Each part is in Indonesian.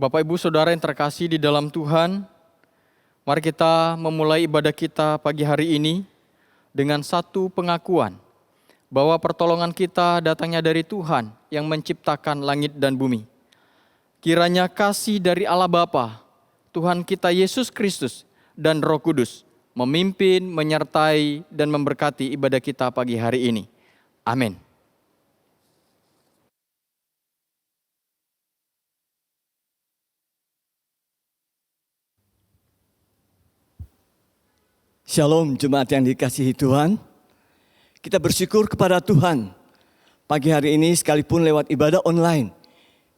Bapak Ibu Saudara yang terkasih di dalam Tuhan, mari kita memulai ibadah kita pagi hari ini dengan satu pengakuan bahwa pertolongan kita datangnya dari Tuhan yang menciptakan langit dan bumi. Kiranya kasih dari Allah Bapa, Tuhan kita Yesus Kristus dan Roh Kudus memimpin, menyertai, dan memberkati ibadah kita pagi hari ini. Amin. Shalom jemaat yang dikasihi Tuhan. Kita bersyukur kepada Tuhan. Pagi hari ini sekalipun lewat ibadah online,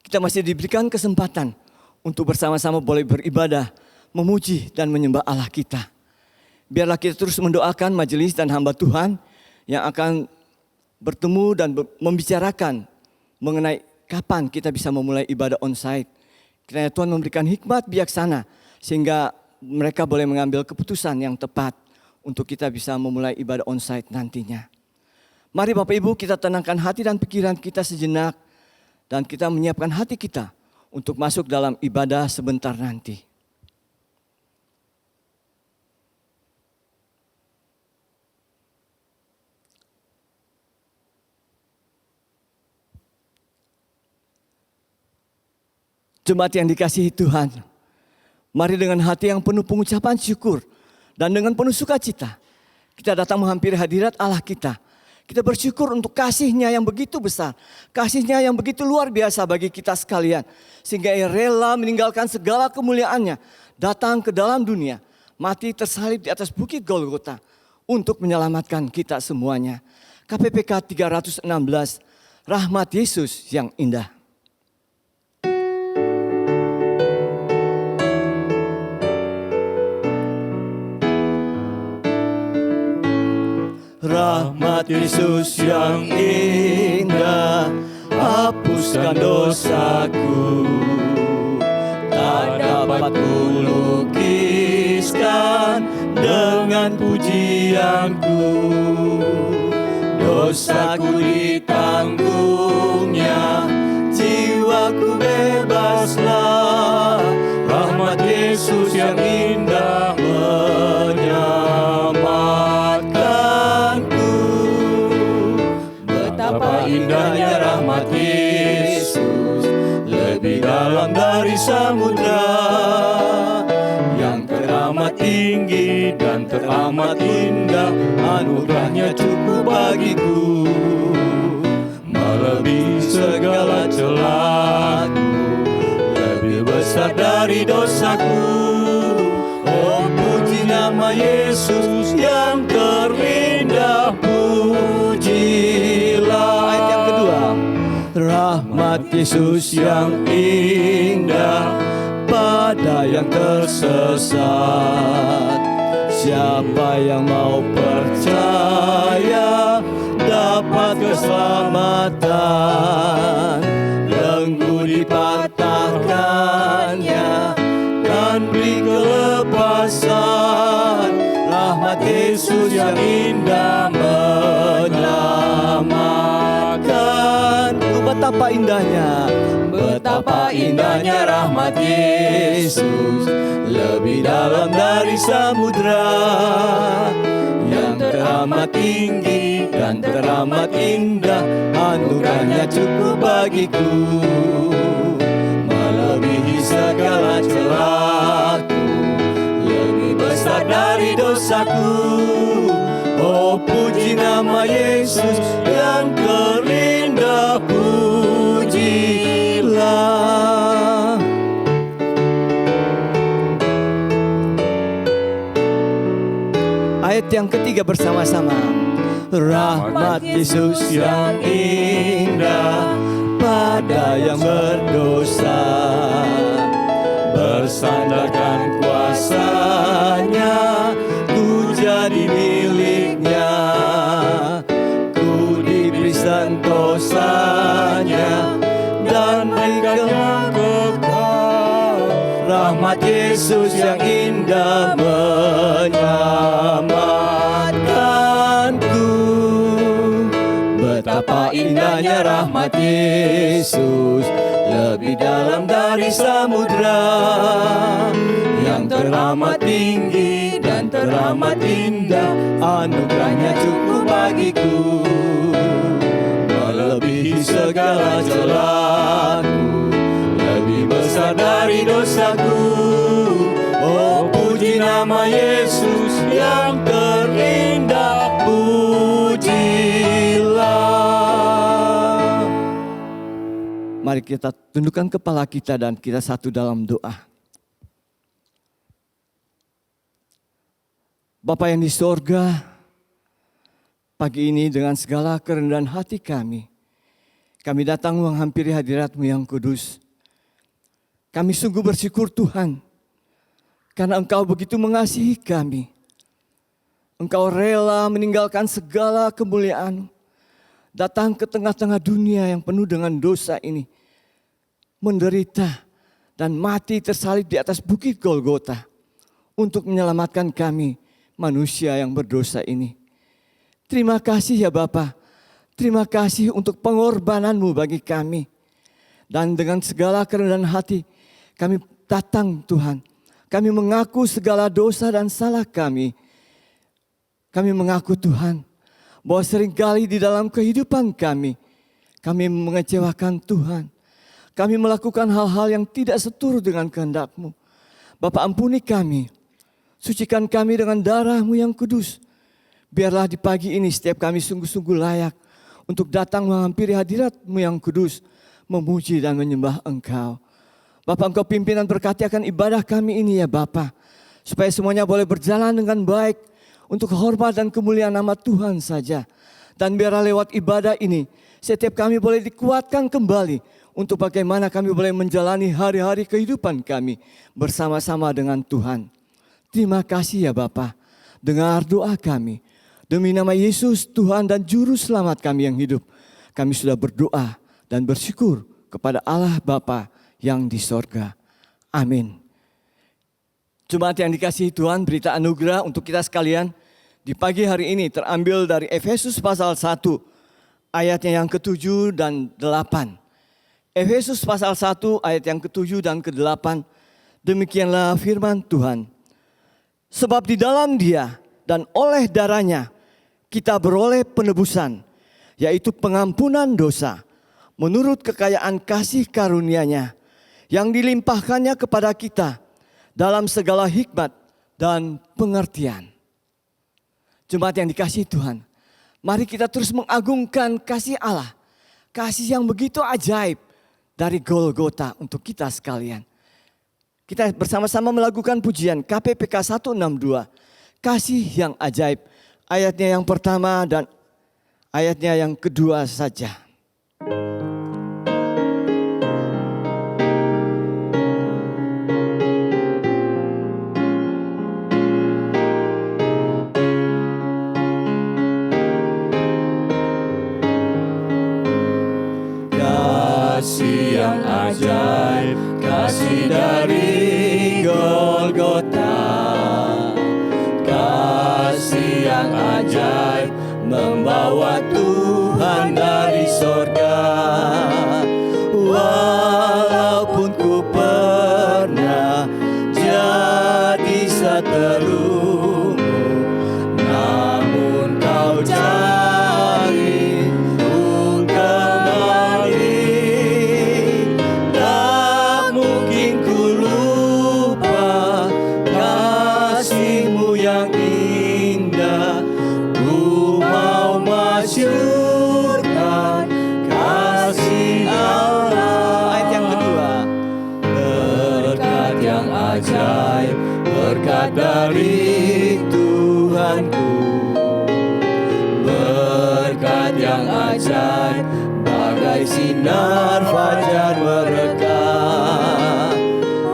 kita masih diberikan kesempatan untuk bersama-sama boleh beribadah, memuji dan menyembah Allah kita. Biarlah kita terus mendoakan majelis dan hamba Tuhan yang akan bertemu dan membicarakan mengenai kapan kita bisa memulai ibadah onsite. Kiranya Tuhan memberikan hikmat bijaksana sehingga mereka boleh mengambil keputusan yang tepat untuk kita bisa memulai ibadah onsite nantinya. Mari Bapak Ibu kita tenangkan hati dan pikiran kita sejenak dan kita menyiapkan hati kita untuk masuk dalam ibadah sebentar nanti. Jemaat yang dikasihi Tuhan, mari dengan hati yang penuh pengucapan syukur dan dengan penuh sukacita kita datang menghampiri hadirat Allah kita. Kita bersyukur untuk kasih-Nya yang begitu besar, kasih-Nya yang begitu luar biasa bagi kita sekalian. Sehingga Ia rela meninggalkan segala kemuliaan-Nya, datang ke dalam dunia, mati tersalib di atas bukit Golgota untuk menyelamatkan kita semuanya. KPPK 316, rahmat Yesus yang indah. Rahmat Yesus yang indah, hapuskan dosaku. Tak dapat kulukiskan dengan pujianku. Dosaku ditanggungnya, jiwaku bebaslah. Rahmat Yesus yang indah indahnya rahmat Yesus, lebih dalam dari samudra, yang teramat tinggi dan teramat indah, anugerahnya cukup bagiku, melebihi segala celahku, lebih besar dari dosaku. Oh nama Yesus yang terindah, pujilah. Ayat yang kedua, rahmat Yesus yang indah pada yang tersesat. Siapa yang mau percaya dapat keselamatan. Belenggu dipatahkannya dan beri kelepasan. Rahmat Yesus yang indah menyelamatkan. Betapa indahnya, betapa indahnya rahmat Yesus, lebih dalam dari samudra, yang teramat tinggi dan teramat indah. Anugerahnya cukup bagiku, melebihi segala celaku, lebih besar dari dosaku. Oh, puji nama Yesus yang terindah, pujilah. Ayat yang ketiga bersama-sama. Rahmat Yesus yang indah pada yang berdosa, bersandarkan kuasanya, ku jadi miliknya, ku diberi sentosanya dan berikan kekal. Rahmat Yesus yang indah menyelamatkanku. Betapa indahnya rahmat Yesus, lebih dalam dari samudra, yang teramat tinggi dan teramat indah. Anugerahnya cukup bagiku, melebihi segala celaku, lebih besar dari dosaku. Oh, puji nama Yesus yang terindah, pujilah. Mari kita tundukkan kepala kita dan kita satu dalam doa. Bapa yang di sorga, pagi ini dengan segala kerendahan hati kami datang menghampiri hadirat-Mu yang kudus. Kami sungguh bersyukur Tuhan, karena Engkau begitu mengasihi kami. Engkau rela meninggalkan segala kemuliaan, datang ke tengah-tengah dunia yang penuh dengan dosa ini, menderita dan mati tersalib di atas bukit Golgota untuk menyelamatkan kami, manusia yang berdosa ini. Terima kasih ya Bapa, terima kasih untuk pengorbanan-Mu bagi kami. Dan dengan segala kerendahan hati kami datang Tuhan, kami mengaku segala dosa dan salah kami. Kami mengaku Tuhan, bahwa seringkali di dalam kehidupan kami mengecewakan Tuhan. Kami melakukan hal-hal yang tidak seturut dengan kehendak-Mu. Bapa, ampuni kami, sucikan kami dengan darah-Mu yang kudus. Biarlah di pagi ini setiap kami sungguh-sungguh layak untuk datang menghampiri hadirat-Mu yang kudus, memuji dan menyembah Engkau. Bapa, Engkau pimpin dan berkati akan ibadah kami ini ya Bapa, supaya semuanya boleh berjalan dengan baik untuk hormat dan kemuliaan nama Tuhan saja. Dan biarlah lewat ibadah ini setiap kami boleh dikuatkan kembali untuk bagaimana kami boleh menjalani hari-hari kehidupan kami bersama-sama dengan Tuhan. Terima kasih ya Bapa, dengar doa kami. Demi nama Yesus Tuhan dan Juru Selamat kami yang hidup, kami sudah berdoa dan bersyukur kepada Allah Bapa yang di sorga. Amin. Jemaat yang dikasihi Tuhan, berita anugerah untuk kita sekalian di pagi hari ini terambil dari Efesus pasal 1 ayatnya yang ke-7 dan 8. Efesus pasal 1 ayat yang ke-7 dan ke-8. Demikianlah firman Tuhan. Sebab di dalam Dia dan oleh darahnya kita beroleh penebusan, yaitu pengampunan dosa, menurut kekayaan kasih karunia-Nya yang dilimpahkannya kepada kita dalam segala hikmat dan pengertian. Jemaat yang dikasihi Tuhan, mari kita terus mengagungkan kasih Allah, kasih yang begitu ajaib dari Golgota untuk kita sekalian. Kita bersama-sama melakukan pujian KPPK 162. kasih yang ajaib. Ayatnya yang pertama dan ayatnya yang kedua saja. Kasih yang ajaib, kasih dari Golgota. Kasih yang ajaib, membawa Tuhan dari sorga. Walaupun ku pernah jadi seterumu, namun kau cari ku kembali. Tak mungkin ku lupa kasih-Mu yang indah. Ku mau masyurkan kasih Allah. Ayat yang kedua. Berkat yang ajaib, berkat dari Tuhanku. Berkat yang ajaib, bagai sinar fajar merekat.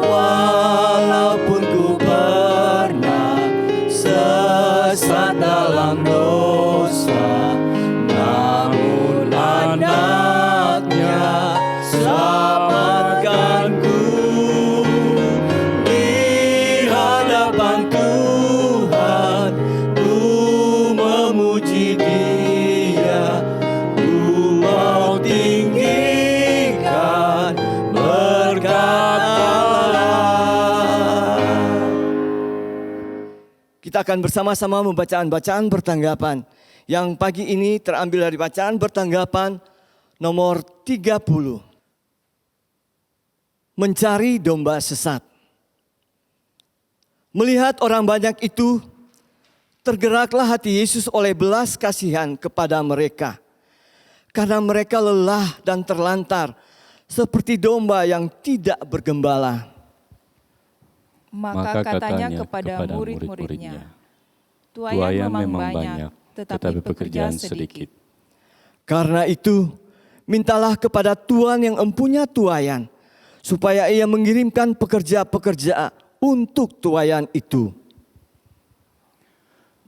Walaupun ku pernah sesat dalam dosa, namun anaknya selamatkanku. Di hadapan Tuhan ku memuji Dia. Ku mau tinggikan berkat Allah. Kita akan bersama-sama membacaan bacaan bertanggapan yang pagi ini terambil dari bacaan bertanggapan nomor 30. Mencari domba sesat. Melihat orang banyak itu, tergeraklah hati Yesus oleh belas kasihan kepada mereka. Karena mereka lelah dan terlantar seperti domba yang tidak bergembala. Maka katanya kepada murid-muridnya, "Tuayan memang banyak, tetapi pekerjaan sedikit. Karena itu, mintalah kepada Tuhan yang empunya tuayan, supaya Ia mengirimkan pekerja-pekerja untuk tuayan itu."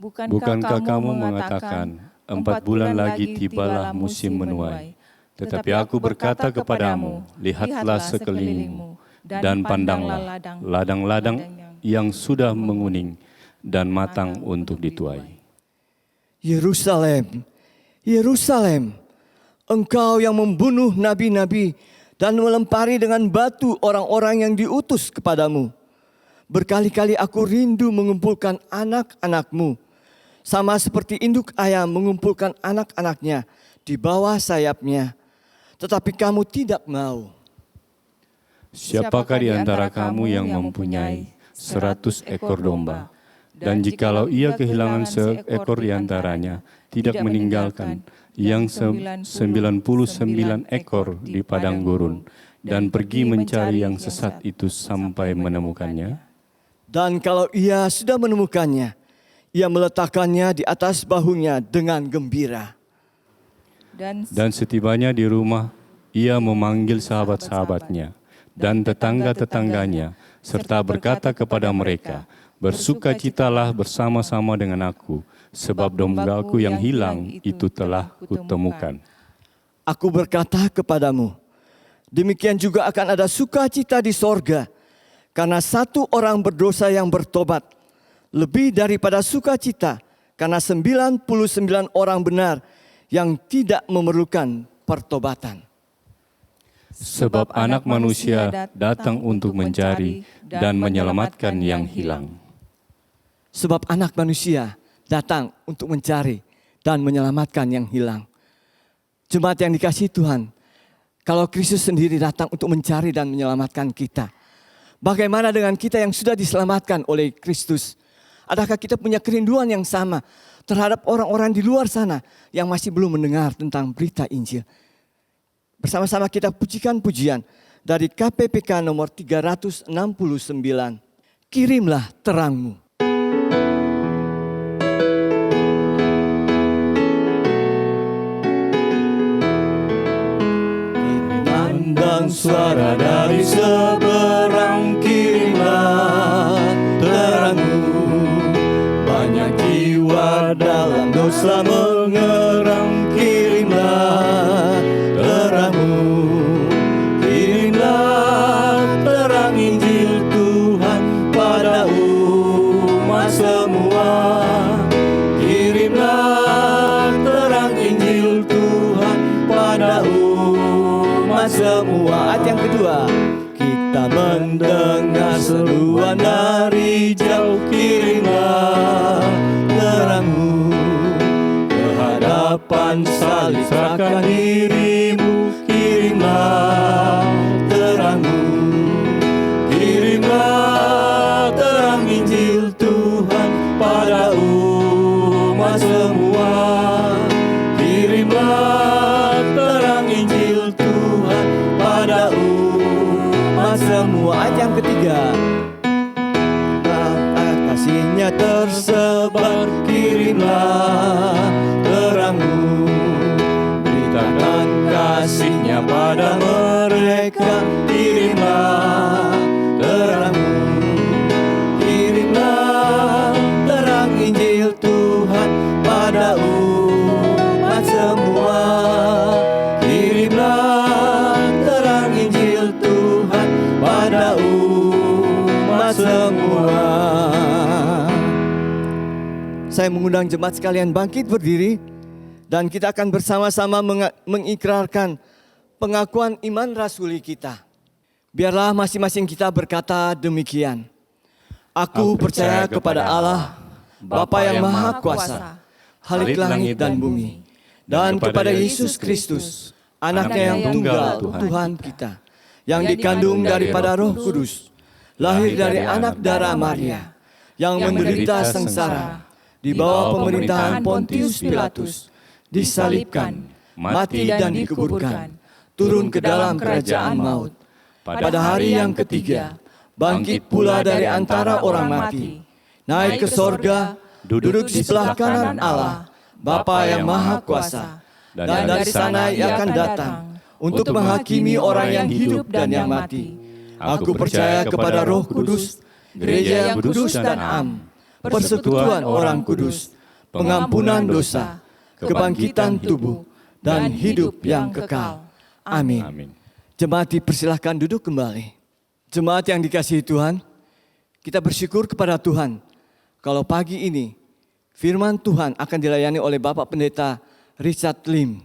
Bukankah kamu mengatakan, 4 bulan lagi tibalah musim menuai? Tetapi aku berkata kepadamu, lihatlah sekelilingmu, dan pandanglah ladang-ladang yang sudah menguning dan matang untuk dituai. Yerusalem, Yerusalem, engkau yang membunuh nabi-nabi dan melempari dengan batu orang-orang yang diutus kepadamu. Berkali-kali aku rindu mengumpulkan anak-anakmu, sama seperti induk ayam mengumpulkan anak-anaknya di bawah sayapnya. Tetapi kamu tidak mau. Siapakah di antara kamu yang mempunyai 100 ekor domba, dan jikalau ia kehilangan seekor di antaranya, tidak meninggalkan yang 99 ekor di padang gurun, dan pergi mencari yang sesat itu sampai menemukannya? Dan kalau ia sudah menemukannya, ia meletakkannya di atas bahunya dengan gembira. Dan setibanya di rumah, ia memanggil sahabat-sahabatnya dan tetangga-tetangganya, serta berkata kepada mereka, "Bersukacitalah bersama-sama dengan aku, sebab dombaku yang hilang itu telah kutemukan." Aku berkata kepadamu, demikian juga akan ada sukacita di sorga, karena satu orang berdosa yang bertobat, lebih daripada sukacita karena 99 orang benar yang tidak memerlukan pertobatan. Sebab Anak Manusia datang untuk mencari dan menyelamatkan yang hilang. Sebab Anak Manusia datang untuk mencari dan menyelamatkan yang hilang. Jemaat yang dikasihi Tuhan, kalau Kristus sendiri datang untuk mencari dan menyelamatkan kita, bagaimana dengan kita yang sudah diselamatkan oleh Kristus? Adakah kita punya kerinduan yang sama terhadap orang-orang di luar sana yang masih belum mendengar tentang berita Injil? Bersama-sama kita pujikan pujian dari KPPK nomor 369. Kirimlah terangmu. suara dari seberang, kirimlah terangmu. Banyak jiwa dalam dosa mengerang, kirimlah terangmu. Kirimlah terang Injil Tuhan pada umat semua. Kirimlah terang Injil Tuhan pada umat semua. Ayat yang kedua. Kita mendengar seruan dari jauh, kirimlah terangmu. Kehadapan salib serahkan dirimu, kirimlah terangmu. Kirimlah terang Injil Tuhan pada umat semua. Kirimlah terang Injil Tuhan pada umat semua. Ayat yang ketiga. Kasihnya tersebar, kirimlah terangmu. Beritakan kasihnya pada mereka, kirimlah terangmu. Kirimlah terang Injil Tuhan pada umat semua. Kirimlah terang Injil Tuhan pada umat semua. Saya mengundang jemaat sekalian bangkit berdiri dan kita akan bersama-sama mengikrarkan pengakuan iman rasuli kita. Biarlah masing-masing kita berkata demikian. Aku percaya kepada Allah, Bapa yang Maha Kuasa, Khalik langit dan bumi, dan kepada Yesus Kristus, Anaknya yang tunggal Tuhan kita, yang dikandung daripada Roh Kudus, lahir dari anak darah Maria, yang menderita sengsara di bawah pemerintahan Pontius Pilatus, disalibkan, mati dan dikuburkan, turun ke dalam kerajaan maut. Pada hari yang ketiga, bangkit pula dari antara orang mati, naik ke sorga, duduk di sebelah kanan Allah, Bapa yang Maha Kuasa, dan dari sana Ia akan datang untuk menghakimi orang yang hidup dan yang mati. Aku percaya kepada Roh Kudus, gereja yang kudus dan am, persekutuan orang kudus, pengampunan dosa, kebangkitan tubuh, dan hidup yang kekal. Amin. Jemaat dipersilahkan duduk kembali. Jemaat yang dikasihi Tuhan, kita bersyukur kepada Tuhan kalau pagi ini firman Tuhan akan dilayani oleh Bapak Pendeta Richard Lim.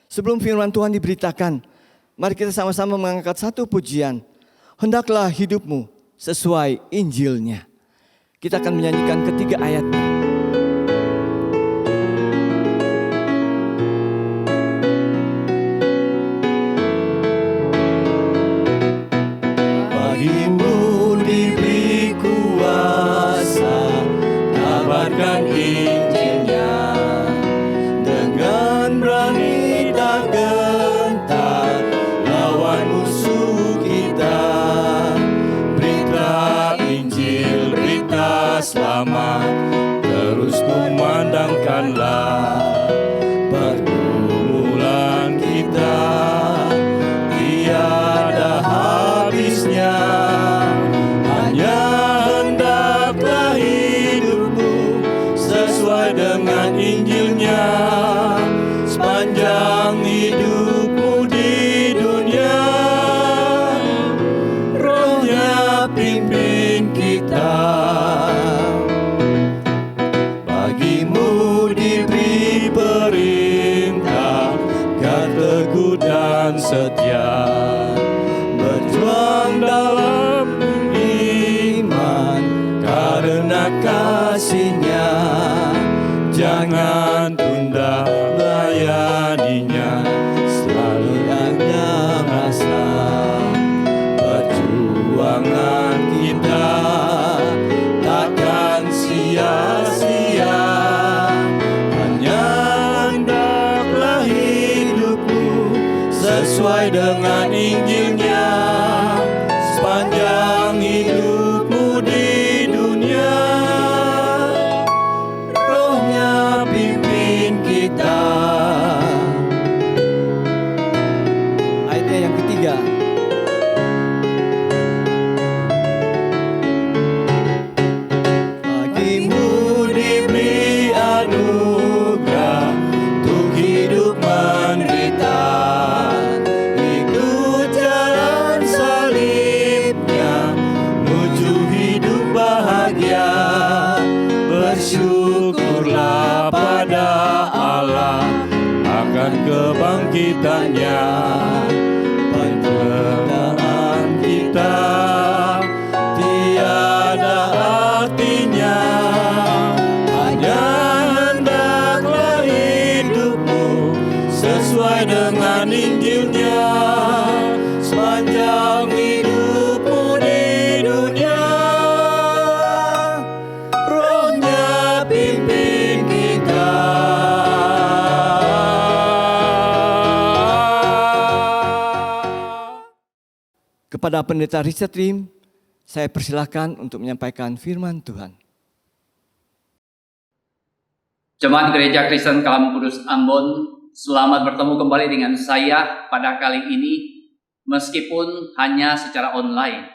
Sebelum firman Tuhan diberitakan, mari kita sama-sama mengangkat satu pujian. Hendaklah hidupmu sesuai Injilnya. Kita akan menyanyikan ketiga ayatnya. Bagimu diberi kuasa, kabarkan Injilnya. Dengan berani tak gentar, lawan musuh kita. Berita Injil, berita selamat, terus kumandangkanlah. Pergumulan kita tiada habisnya. Hanya hendaklah hidupmu sesuai dengan Injilnya. Sepanjang hidupmu di dunia, Roh-Nya pimpin kita. Bagimu diberi perintah, agar teguh dan setia, berjuang dalam iman karena kasih-Nya. Jangan tunda melayaninya, selalu ada masa. Perjuangan kita takkan sia-sia. Hanya hendaklah hidupmu sesuai dengan Injilnya. Sepanjang hidupmu di dunia, Roh-Nya pimpin kita. Ayatnya yang ketiga. bersyukurlah pada Allah akan kebangkitannya. Penderitaan kita tiada artinya, hanya hendaklah hidupmu sesuai dengan Injilnya. Sepanjang hidupmu di dunia, Roh-Nya pimpin kita. Kepada Pendeta Richard Lim, saya persilahkan untuk menyampaikan firman Tuhan. Jemaat Gereja Kristen Kalam Kudus Ambon, selamat bertemu kembali dengan saya pada kali ini, meskipun hanya secara online.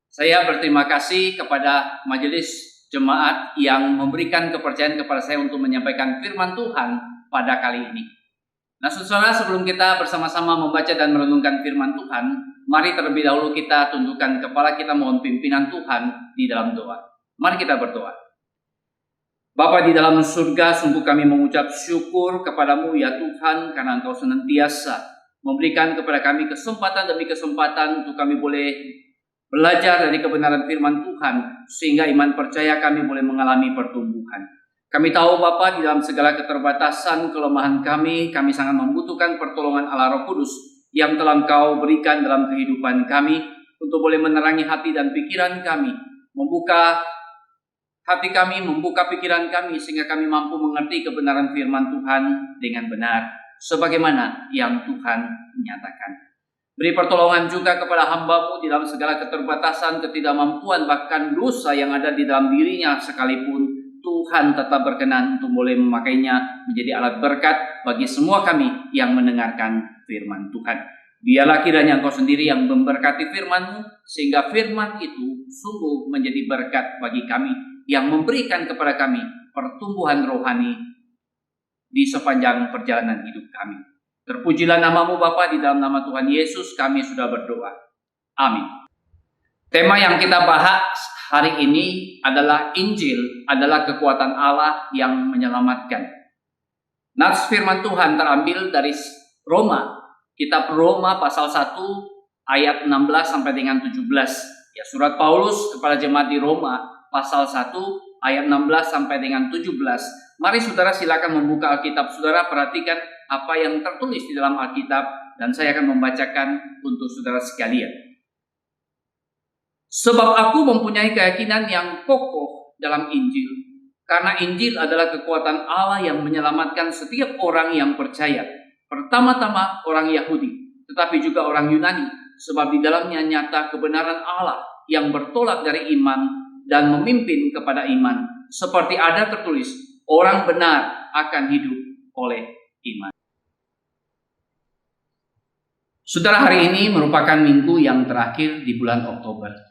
Saya berterima kasih kepada majelis jemaat yang memberikan kepercayaan kepada saya untuk menyampaikan firman Tuhan pada kali ini. Nah, saudara, sebelum kita bersama-sama membaca dan merenungkan firman Tuhan, mari terlebih dahulu kita tundukkan kepala kita, mohon pimpinan Tuhan di dalam doa. Mari kita berdoa. Bapa di dalam surga, sungguh kami mengucap syukur kepadamu ya Tuhan, karena Engkau senantiasa memberikan kepada kami kesempatan demi kesempatan untuk kami boleh belajar dari kebenaran firman Tuhan, sehingga iman percaya kami boleh mengalami pertumbuhan. Kami tahu Bapa, di dalam segala keterbatasan, kelemahan kami sangat membutuhkan pertolongan Allah Roh Kudus yang telah Engkau berikan dalam kehidupan kami, untuk boleh menerangi hati dan pikiran kami, membuka hati kami, membuka pikiran kami, sehingga kami mampu mengerti kebenaran firman Tuhan dengan benar, sebagaimana yang Tuhan menyatakan. Beri pertolongan juga kepada hamba-Mu di dalam segala keterbatasan, ketidakmampuan, bahkan dosa yang ada di dalam dirinya sekalipun, Tuhan tetap berkenan untuk boleh memakainya menjadi alat berkat bagi semua kami yang mendengarkan firman Tuhan. Biarlah kiranya Engkau sendiri yang memberkati firman-Mu, sehingga firman itu sungguh menjadi berkat bagi kami, yang memberikan kepada kami pertumbuhan rohani di sepanjang perjalanan hidup kami. Terpujilah nama-Mu Bapa, di dalam nama Tuhan Yesus kami sudah berdoa. Amin. Tema yang kita bahas hari ini adalah Injil adalah kekuatan Allah yang menyelamatkan. Nats firman Tuhan terambil dari Roma, kitab Roma pasal 1 ayat 16 sampai dengan 17. Ya, surat Paulus kepada jemaat di Roma pasal 1 ayat 16 sampai dengan 17. Mari saudara silakan membuka Alkitab saudara, perhatikan apa yang tertulis di dalam Alkitab, dan saya akan membacakan untuk saudara sekalian. Sebab aku mempunyai keyakinan yang kokoh dalam Injil, karena Injil adalah kekuatan Allah yang menyelamatkan setiap orang yang percaya. Pertama-tama orang Yahudi, tetapi juga orang Yunani, sebab di dalamnya nyata kebenaran Allah yang bertolak dari iman dan memimpin kepada iman. Seperti ada tertulis, orang benar akan hidup oleh iman. Saudara, hari ini merupakan minggu yang terakhir di bulan Oktober.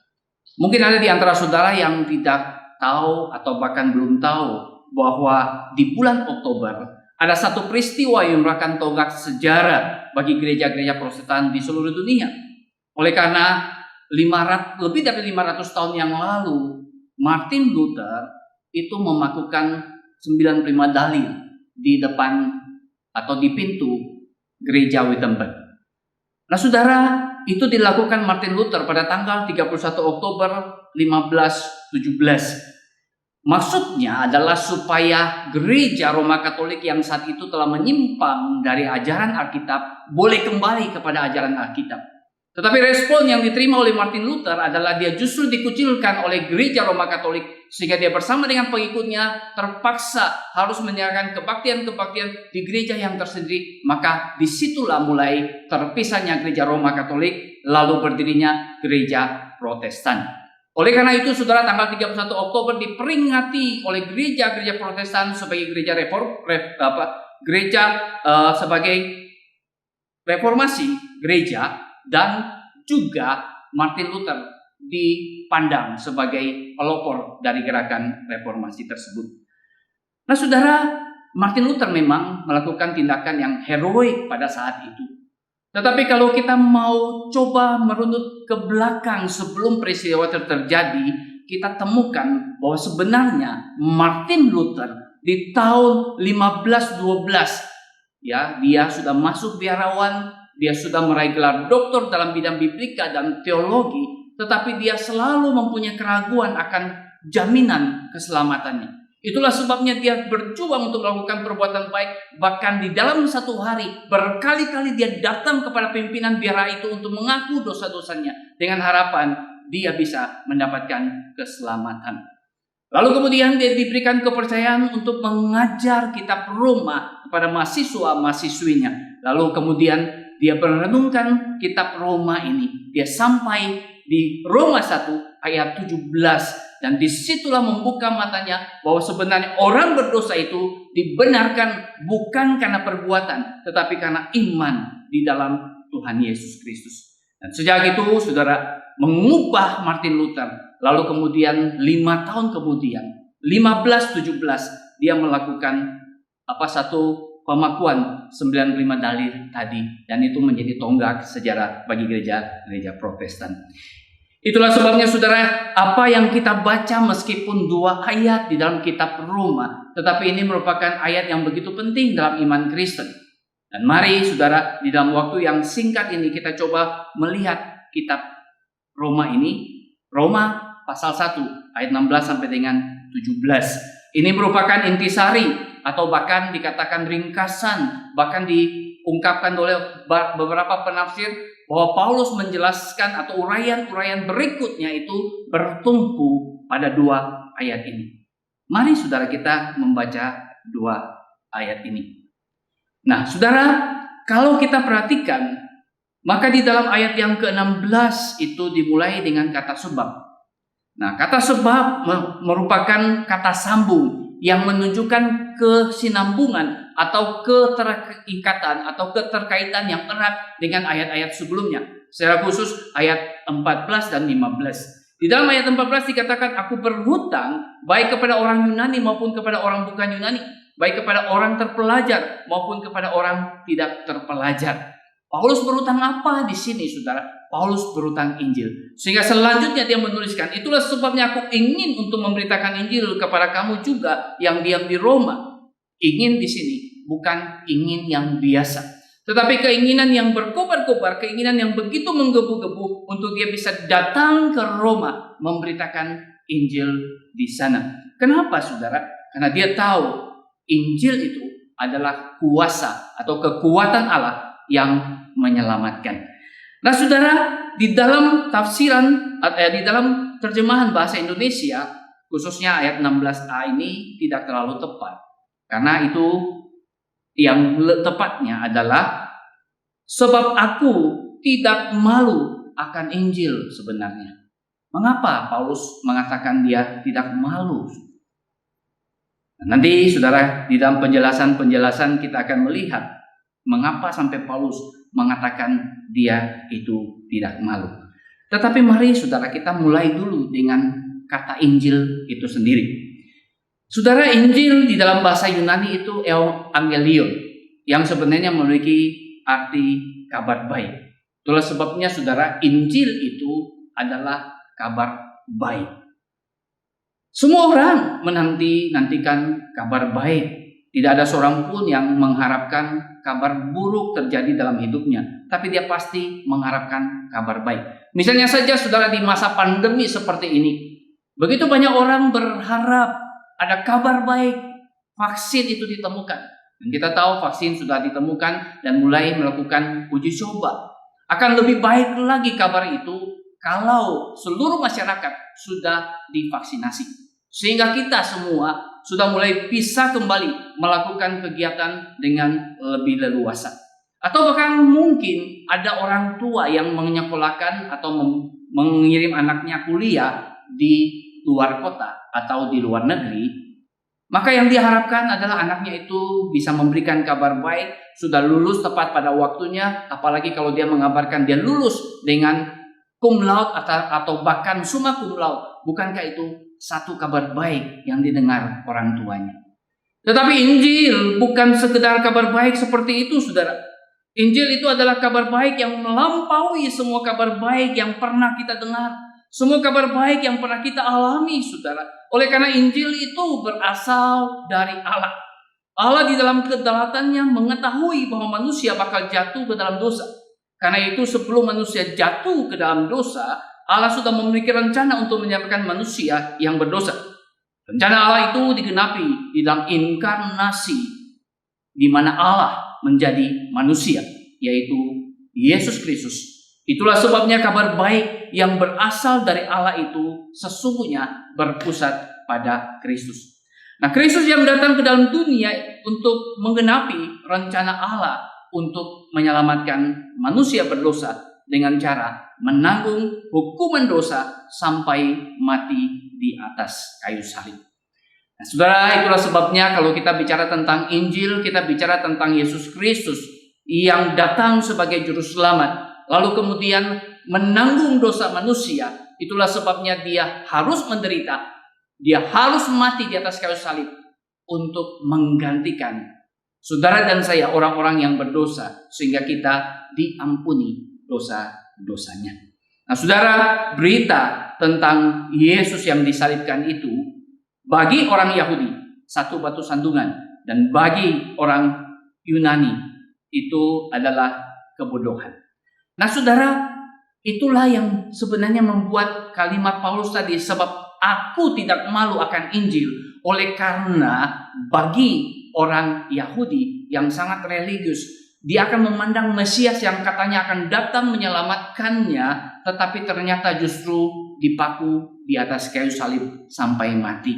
Mungkin ada di antara saudara yang tidak tahu atau bahkan belum tahu bahwa di bulan Oktober ada satu peristiwa yang merupakan tonggak sejarah bagi gereja-gereja Protestan di seluruh dunia. Oleh karena lebih dari 500 tahun yang lalu, Martin Luther itu memakukan 95 dalil di depan atau di pintu gereja Wittenberg. Nah saudara, itu dilakukan Martin Luther pada tanggal 31 Oktober 1517. Maksudnya adalah supaya gereja Roma Katolik yang saat itu telah menyimpang dari ajaran Alkitab boleh kembali kepada ajaran Alkitab. Tetapi respon yang diterima oleh Martin Luther adalah dia justru dikucilkan oleh gereja Roma Katolik, sehingga dia bersama dengan pengikutnya terpaksa harus menyerahkan kebaktian-kebaktian di gereja yang tersendiri. Maka disitulah mulai terpisahnya gereja Roma Katolik, lalu berdirinya gereja Protestan. Oleh karena itu saudara, tanggal 31 Oktober diperingati oleh gereja-gereja Protestan sebagai gereja sebagai reformasi gereja, dan juga Martin Luther dipandang sebagai pelopor dari gerakan reformasi tersebut. Nah saudara, Martin Luther memang melakukan tindakan yang heroik pada saat itu. Tetapi kalau kita mau coba merunut ke belakang sebelum peristiwa terjadi, kita temukan bahwa sebenarnya Martin Luther di tahun 1512 ya, dia sudah masuk biarawan, dia sudah meraih gelar doktor dalam bidang biblika dan teologi, tetapi dia selalu mempunyai keraguan akan jaminan keselamatannya. Itulah sebabnya dia berjuang untuk melakukan perbuatan baik. Bahkan di dalam satu hari berkali-kali dia datang kepada pimpinan biara itu untuk mengaku dosa-dosanya dengan harapan dia bisa mendapatkan keselamatan. Lalu kemudian dia diberikan kepercayaan untuk mengajar kitab Roma kepada mahasiswa-mahasiswinya. Lalu kemudian dia merenungkan kitab Roma ini. Dia sampai di Roma 1 ayat 17. Dan disitulah membuka matanya bahwa sebenarnya orang berdosa itu dibenarkan bukan karena perbuatan, tetapi karena iman di dalam Tuhan Yesus Kristus. Dan sejak itu saudara mengubah Martin Luther. Lalu kemudian 5 tahun kemudian 1517 dia melakukan satu pemakuan 95 dalil tadi, dan itu menjadi tonggak sejarah bagi gereja Protestan. Itulah sebabnya saudara, apa yang kita baca meskipun 2 ayat di dalam kitab Roma, tetapi ini merupakan ayat yang begitu penting dalam iman Kristen. Dan mari saudara, di dalam waktu yang singkat ini kita coba melihat kitab Roma ini. Roma pasal 1 ayat 16 sampai dengan 17. Ini merupakan intisari atau bahkan dikatakan ringkasan, bahkan diungkapkan oleh beberapa penafsir bahwa Paulus menjelaskan atau uraian-uraian berikutnya itu bertumpu pada 2 ayat ini. Mari saudara kita membaca 2 ayat ini. Nah saudara, kalau kita perhatikan, maka di dalam ayat yang ke-16 itu dimulai dengan kata sebab. Nah kata sebab merupakan kata sambung yang menunjukkan kesinambungan atau keterikatan atau keterkaitan yang erat dengan ayat-ayat sebelumnya. Secara khusus ayat 14 dan 15. Di dalam ayat 14 dikatakan, aku berhutang baik kepada orang Yunani maupun kepada orang bukan Yunani, baik kepada orang terpelajar maupun kepada orang tidak terpelajar. Paulus berhutang apa di sini saudara? Paulus berhutang Injil. Sehingga selanjutnya dia menuliskan, itulah sebabnya aku ingin untuk memberitakan Injil kepada kamu juga yang diam di Roma. Ingin di sini bukan ingin yang biasa, tetapi keinginan yang berkobar-kobar, keinginan yang begitu menggebu-gebu untuk dia bisa datang ke Roma memberitakan Injil di sana. Kenapa saudara? Karena dia tahu Injil itu adalah kuasa atau kekuatan Allah yang menyelamatkan. Nah saudara, di dalam tafsiran, di dalam terjemahan bahasa Indonesia, khususnya ayat 16a ini tidak terlalu tepat. Karena itu yang tepatnya adalah sebab aku tidak malu akan Injil sebenarnya. Mengapa Paulus mengatakan dia tidak malu? Nanti saudara, di dalam penjelasan kita akan melihat mengapa sampai Paulus mengatakan dia itu tidak malu. Tetapi mari saudara kita mulai dulu dengan kata Injil itu sendiri. Saudara, Injil di dalam bahasa Yunani itu Evangelion, yang sebenarnya memiliki arti kabar baik. Itulah sebabnya saudara, Injil itu adalah kabar baik. Semua orang menantikan kabar baik. Tidak ada seorang pun yang mengharapkan kabar buruk terjadi dalam hidupnya, tapi dia pasti mengharapkan kabar baik. Misalnya saja saudara, di masa pandemi seperti ini, begitu banyak orang berharap ada kabar baik, vaksin itu ditemukan. Dan kita tahu vaksin sudah ditemukan dan mulai melakukan uji coba. Akan lebih baik lagi kabar itu kalau seluruh masyarakat sudah divaksinasi. Sehingga kita semua sudah mulai bisa kembali melakukan kegiatan dengan lebih leluasa. Atau bahkan mungkin ada orang tua yang menyekolahkan atau mengirim anaknya kuliah di luar kota atau di luar negeri, maka yang diharapkan adalah anaknya itu bisa memberikan kabar baik, sudah lulus tepat pada waktunya, apalagi kalau dia mengabarkan dia lulus dengan cum laude atau bahkan summa cum laude. Bukankah itu satu kabar baik yang didengar orang tuanya? Tetapi Injil bukan sekedar kabar baik seperti itu, saudara. Injil itu adalah kabar baik yang melampaui semua kabar baik yang pernah kita dengar. Semua kabar baik yang pernah kita alami, saudara. Oleh karena Injil itu berasal dari Allah. Allah di dalam kedalatannya mengetahui bahwa manusia bakal jatuh ke dalam dosa. Karena itu sebelum manusia jatuh ke dalam dosa, Allah sudah memiliki rencana untuk menyampaikan manusia yang berdosa. Rencana Allah itu digenapi di dalam inkarnasi, di mana Allah menjadi manusia, yaitu Yesus Kristus. Itulah sebabnya kabar baik yang berasal dari Allah itu sesungguhnya berpusat pada Kristus. Nah, Kristus yang datang ke dalam dunia untuk menggenapi rencana Allah untuk menyelamatkan manusia berdosa dengan cara menanggung hukuman dosa sampai mati di atas kayu salib. Nah, saudara, itulah sebabnya kalau kita bicara tentang Injil, kita bicara tentang Yesus Kristus yang datang sebagai juru selamat, lalu kemudian menanggung dosa manusia. Itulah sebabnya dia harus menderita, dia harus mati di atas kayu salib untuk menggantikan saudara dan saya, orang-orang yang berdosa, sehingga kita diampuni dosa-dosanya. Nah, saudara, berita tentang Yesus yang disalibkan itu bagi orang Yahudi satu batu sandungan, dan bagi orang Yunani itu adalah kebodohan. Nah, saudara, itulah yang sebenarnya membuat kalimat Paulus tadi, sebab aku tidak malu akan Injil. Oleh karena bagi orang Yahudi yang sangat religius, dia akan memandang Mesias yang katanya akan datang menyelamatkannya, tetapi ternyata justru dipaku di atas kayu salib sampai mati.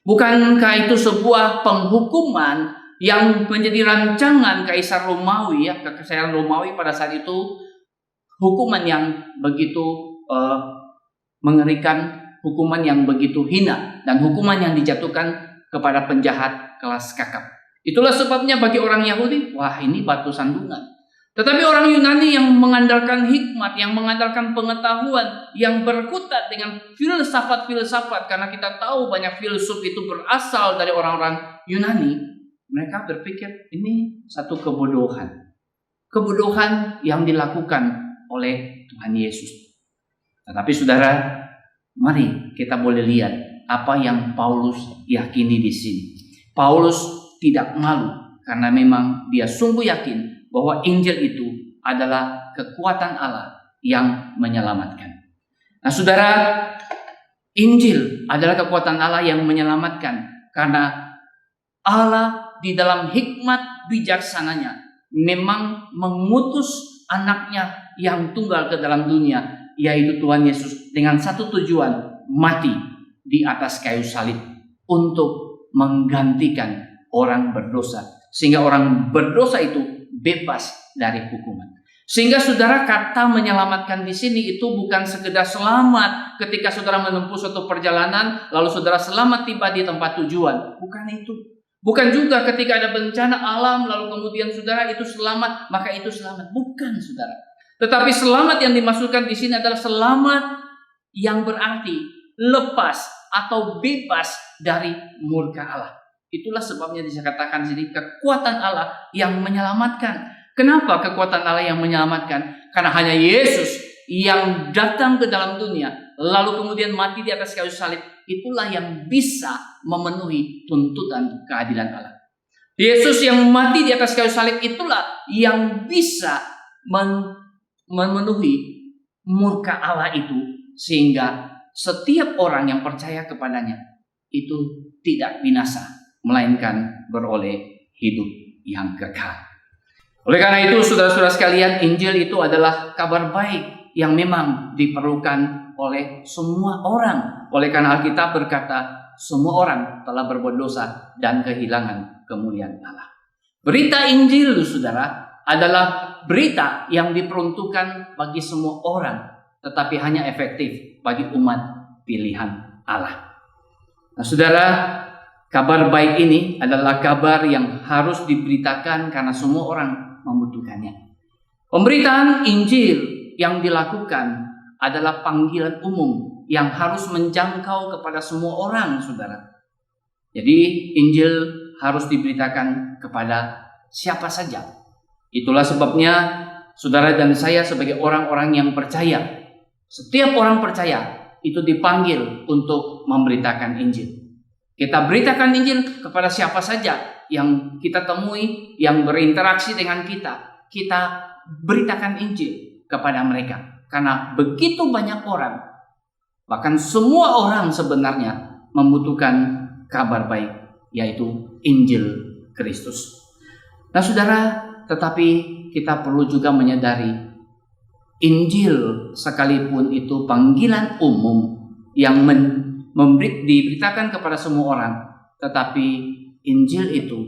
Bukankah itu sebuah penghukuman yang menjadi rancangan Kaisar Romawi, ya, Kekaisaran Romawi pada saat itu? Hukuman yang begitu mengerikan, hukuman yang begitu hina, dan hukuman yang dijatuhkan kepada penjahat kelas kakap. Itulah sebabnya bagi orang Yahudi, wah, ini batu sandungan. Tetapi orang Yunani yang mengandalkan hikmat, yang mengandalkan pengetahuan, yang berkutat dengan filsafat-filsafat, karena kita tahu banyak filsuf itu berasal dari orang-orang Yunani, mereka berpikir ini satu kebodohan. Kebodohan yang dilakukan oleh Tuhan Yesus. Tetapi saudara, mari kita boleh lihat apa yang Paulus yakini di sini. Paulus tidak malu karena memang dia sungguh yakin bahwa Injil itu adalah kekuatan Allah yang menyelamatkan. Nah, saudara, Injil adalah kekuatan Allah yang menyelamatkan karena Allah di dalam hikmat bijaksananya memang mengutus anaknya yang tunggal ke dalam dunia, yaitu Tuhan Yesus, dengan satu tujuan, mati di atas kayu salib untuk menggantikan orang berdosa, sehingga orang berdosa itu bebas dari hukuman. Sehingga saudara, kata menyelamatkan di sini itu bukan sekedar selamat ketika saudara menempuh suatu perjalanan lalu saudara selamat tiba di tempat tujuan. Bukan itu. Bukan juga ketika ada bencana alam lalu kemudian saudara itu selamat, maka itu selamat. Bukan, saudara. Tetapi selamat yang dimaksudkan di sini adalah selamat yang berarti lepas atau bebas dari murka Allah. Itulah sebabnya dikatakan di sini kekuatan Allah yang menyelamatkan. Kenapa kekuatan Allah yang menyelamatkan? Karena hanya Yesus yang datang ke dalam dunia lalu kemudian mati di atas kayu salib, itulah yang bisa memenuhi tuntutan keadilan Allah. Yesus yang mati di atas kayu salib itulah yang bisa memenuhi murka Allah itu, sehingga setiap orang yang percaya kepadanya itu tidak binasa, melainkan beroleh hidup yang kekal. Oleh karena itu, saudara-saudara sekalian, Injil itu adalah kabar baik yang memang diperlukan oleh semua orang. Oleh karena Alkitab berkata, semua orang telah berbuat dosa dan kehilangan kemuliaan Allah. Berita Injil, saudara, adalah berita yang diperuntukkan bagi semua orang, tetapi hanya efektif bagi umat pilihan Allah. Nah, saudara, kabar baik ini adalah kabar yang harus diberitakan karena semua orang membutuhkannya. Pemberitaan Injil yang dilakukan adalah panggilan umum yang harus menjangkau kepada semua orang, saudara. Jadi Injil harus diberitakan kepada siapa saja. Itulah sebabnya saudara dan saya sebagai orang-orang yang percaya, setiap orang percaya itu dipanggil untuk memberitakan Injil. Kita beritakan Injil kepada siapa saja yang kita temui, yang berinteraksi dengan kita. Kita beritakan Injil kepada mereka. Karena begitu banyak orang, bahkan semua orang sebenarnya membutuhkan kabar baik, yaitu Injil Kristus. Nah saudara, tetapi kita perlu juga menyadari Injil sekalipun itu panggilan umum yang diberitakan kepada semua orang, tetapi Injil itu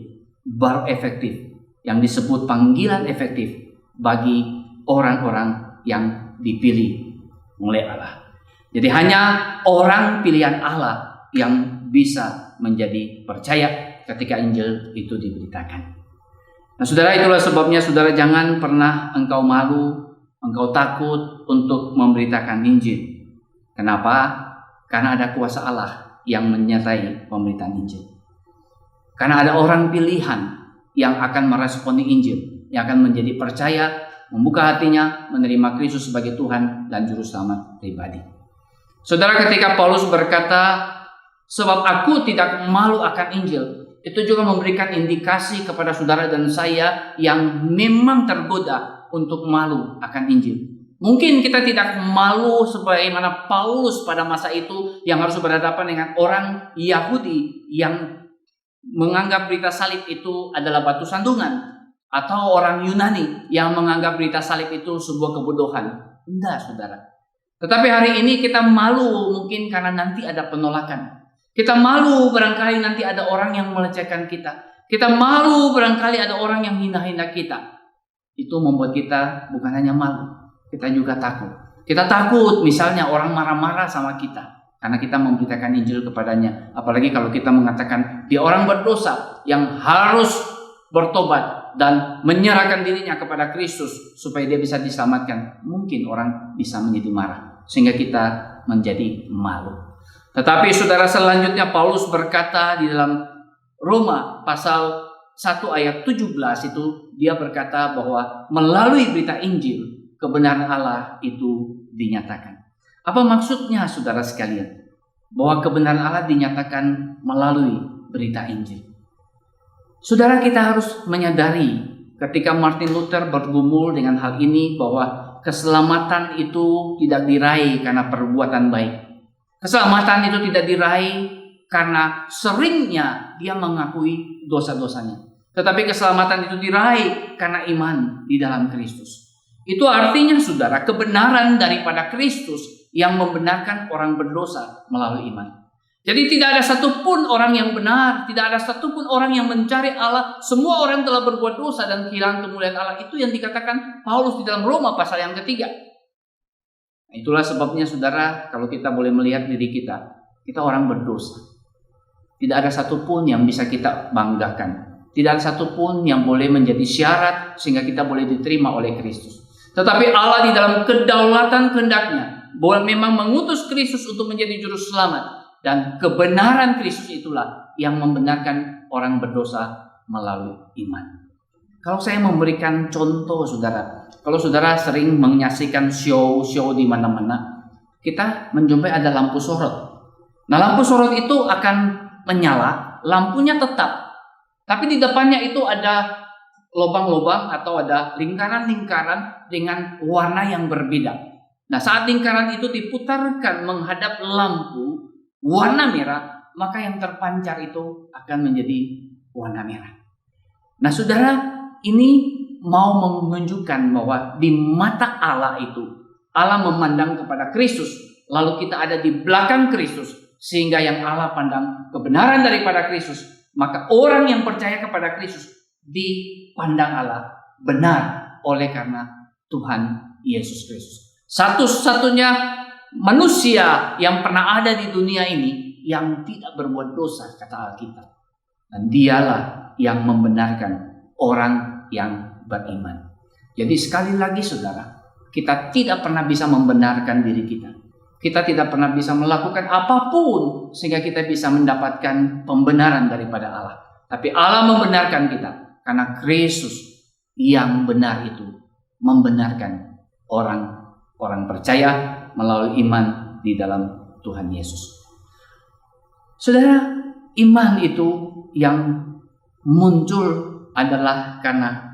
baru efektif, yang disebut panggilan efektif bagi orang-orang yang dipilih oleh Allah. Jadi hanya orang pilihan Allah yang bisa menjadi percaya ketika Injil itu diberitakan. Nah saudara, itulah sebabnya saudara jangan pernah engkau malu, engkau takut untuk memberitakan Injil. Kenapa? Karena ada kuasa Allah yang menyertai pemberitaan Injil. Karena ada orang pilihan yang akan meresponi Injil, yang akan menjadi percaya, membuka hatinya, menerima Kristus sebagai Tuhan dan Juru Selamat pribadi. Saudara, ketika Paulus berkata, sebab aku tidak malu akan Injil, itu juga memberikan indikasi kepada saudara dan saya yang memang tergoda untuk malu akan Injil. Mungkin kita tidak malu sebagaimana Paulus pada masa itu yang harus berhadapan dengan orang Yahudi yang menganggap berita salib itu adalah batu sandungan, atau orang Yunani yang menganggap berita salib itu sebuah kebodohan. Tidak, saudara. Tetapi hari ini kita malu mungkin karena nanti ada penolakan. Kita malu barangkali nanti ada orang yang melecehkan kita. Kita malu barangkali ada orang yang hina-hina kita. Itu membuat kita bukan hanya malu, kita juga takut. Kita takut misalnya orang marah-marah sama kita karena kita memberitakan Injil kepadanya. Apalagi kalau kita mengatakan dia orang berdosa yang harus bertobat dan menyerahkan dirinya kepada Kristus supaya dia bisa diselamatkan. Mungkin orang bisa menjadi marah sehingga kita menjadi malu. Tetapi saudara, selanjutnya Paulus berkata di dalam Roma pasal 1 ayat 17 itu, dia berkata bahwa melalui berita Injil kebenaran Allah itu dinyatakan. Apa maksudnya saudara sekalian? Bahwa kebenaran Allah dinyatakan melalui berita Injil. Saudara, kita harus menyadari ketika Martin Luther bergumul dengan hal ini bahwa keselamatan itu tidak diraih karena perbuatan baik. Keselamatan itu tidak diraih karena seringnya dia mengakui dosa-dosanya. Tetapi keselamatan itu diraih karena iman di dalam Kristus. Itu artinya saudara, kebenaran daripada Kristus yang membenarkan orang berdosa melalui iman. Jadi tidak ada satupun orang yang benar, tidak ada satupun orang yang mencari Allah. Semua orang telah berbuat dosa dan kehilangan kemuliaan Allah. Itu yang dikatakan Paulus di dalam Roma pasal yang ketiga. Itulah sebabnya saudara, kalau kita boleh melihat diri kita orang berdosa. Tidak ada satupun yang bisa kita banggakan. Tidak ada satupun yang boleh menjadi syarat sehingga kita boleh diterima oleh Kristus. Tetapi Allah di dalam kedaulatan kehendaknya boleh memang mengutus Kristus untuk menjadi juru selamat. Dan kebenaran Kristus itulah yang membenarkan orang berdosa melalui iman. Kalau saya memberikan contoh saudara, kalau saudara sering menyaksikan show di mana-mana, kita menjumpai ada lampu sorot. Nah, lampu sorot itu akan menyala, lampunya tetap. Tapi di depannya itu ada lubang-lubang atau ada lingkaran-lingkaran dengan warna yang berbeda. Nah, saat lingkaran itu diputarkan menghadap lampu warna merah, maka yang terpancar itu akan menjadi warna merah. Nah, saudara, ini mau menunjukkan bahwa di mata Allah itu, Allah memandang kepada Kristus, lalu kita ada di belakang Kristus, sehingga yang Allah pandang kebenaran daripada Kristus, maka orang yang percaya kepada Kristus dipandang Allah benar oleh karena Tuhan Yesus Kristus. Satu-satunya manusia yang pernah ada di dunia ini yang tidak berbuat dosa, kata Alkitab. Dan dialah yang membenarkan orang yang beriman. Jadi sekali lagi saudara, kita tidak pernah bisa membenarkan diri kita. Kita tidak pernah bisa melakukan apapun sehingga kita bisa mendapatkan pembenaran daripada Allah. Tapi Allah membenarkan kita karena Kristus yang benar itu membenarkan orang percaya melalui iman di dalam Tuhan Yesus. Saudara, iman itu yang muncul adalah karena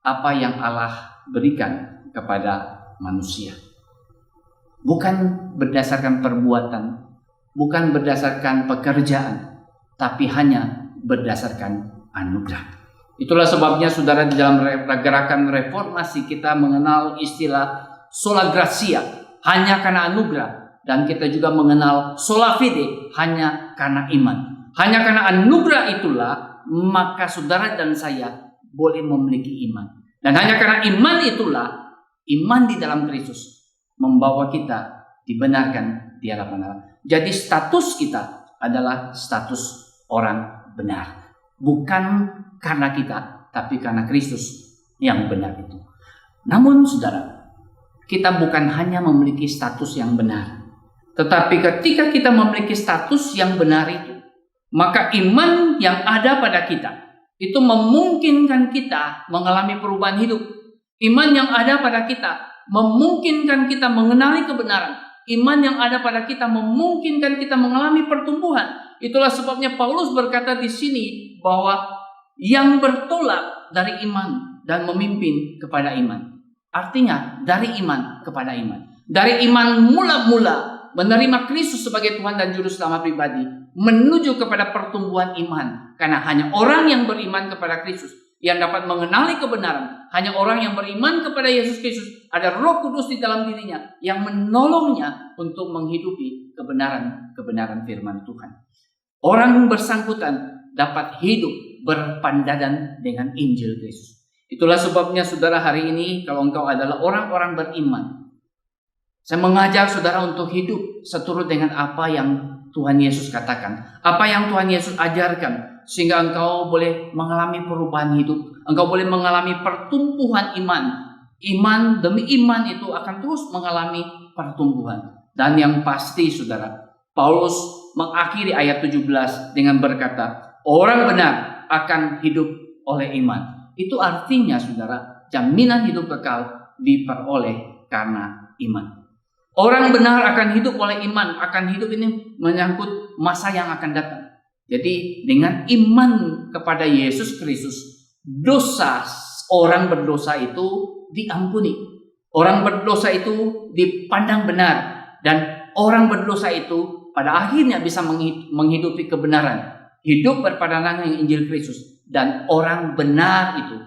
apa yang Allah berikan kepada manusia. Bukan berdasarkan perbuatan, bukan berdasarkan pekerjaan, tapi hanya berdasarkan anugerah. Itulah sebabnya saudara di dalam gerakan reformasi kita mengenal istilah sola gratia, hanya karena anugerah. Dan kita juga mengenal sola fide, hanya karena iman. Hanya karena anugerah itulah maka saudara dan saya boleh memiliki iman. Dan hanya karena iman itulah, iman di dalam Kristus membawa kita dibenarkan di hadapan Allah. Jadi status kita adalah status orang benar. Bukan karena kita, tapi karena Kristus yang benar itu. Namun saudara, kita bukan hanya memiliki status yang benar. Tetapi ketika kita memiliki status yang benar itu, maka iman yang ada pada kita itu memungkinkan kita mengalami perubahan hidup. Iman yang ada pada kita memungkinkan kita mengenali kebenaran. Iman yang ada pada kita memungkinkan kita mengalami pertumbuhan. Itulah sebabnya Paulus berkata di sini bahwa yang bertolak dari iman dan memimpin kepada iman. Artinya dari iman kepada iman. Dari iman mula-mula menerima Kristus sebagai Tuhan dan Juru Selamat pribadi, menuju kepada pertumbuhan iman. Karena hanya orang yang beriman kepada Kristus yang dapat mengenali kebenaran. Hanya orang yang beriman kepada Yesus Kristus, ada Roh Kudus di dalam dirinya yang menolongnya untuk menghidupi kebenaran firman Tuhan. Orang bersangkutan dapat hidup berpandangan dengan Injil Kristus. Itulah sebabnya saudara hari ini kalau engkau adalah orang-orang beriman, saya mengajak saudara untuk hidup seturut dengan apa yang Tuhan Yesus katakan. Apa yang Tuhan Yesus ajarkan. Sehingga engkau boleh mengalami perubahan hidup. Engkau boleh mengalami pertumbuhan iman. Iman demi iman itu akan terus mengalami pertumbuhan. Dan yang pasti saudara, Paulus mengakhiri ayat 17 dengan berkata, orang benar akan hidup oleh iman. Itu artinya saudara, jaminan hidup kekal diperoleh karena iman. Orang benar akan hidup oleh iman. Akan hidup ini menyangkut masa yang akan datang. Jadi dengan iman kepada Yesus Kristus, dosa orang berdosa itu diampuni. Orang berdosa itu dipandang benar. Dan orang berdosa itu pada akhirnya bisa menghidupi kebenaran. Hidup berpadanan dengan Injil Kristus. Dan orang benar itu